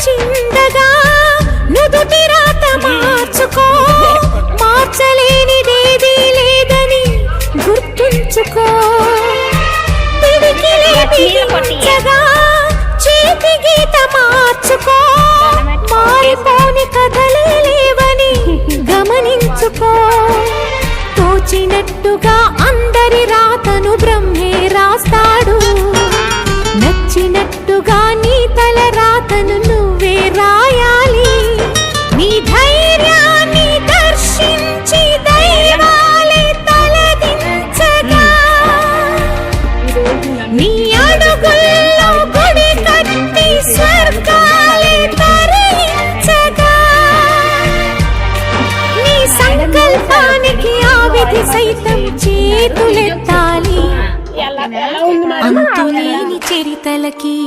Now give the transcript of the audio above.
చిందగా నుదుటి రాత మార్చుకో, మార్చలేనిదేదీ లేదని గుర్తుంచుకో. పిడికిలి బిగించగా చేతి గీత మార్చుకో, మారిపోని కథలే లేవని గమనించుకో. తోచినట్టుగా అందరి రాతను బ్రహ్మే రాస్తాడు, నచ్చినట్టుగా నీ తల రాతను నువ్వే రాయాలి. నీ ధైర్యాన్ని దర్శించి దైవాలే తలదించగా, నీ అడుగుల్లో గుడి కట్టి స్వర్గాలే తరించగా, నీ సంకల్పానికి ఆ విధి సైతం చేతులెత్తాలి. అంతులేని చరితలకి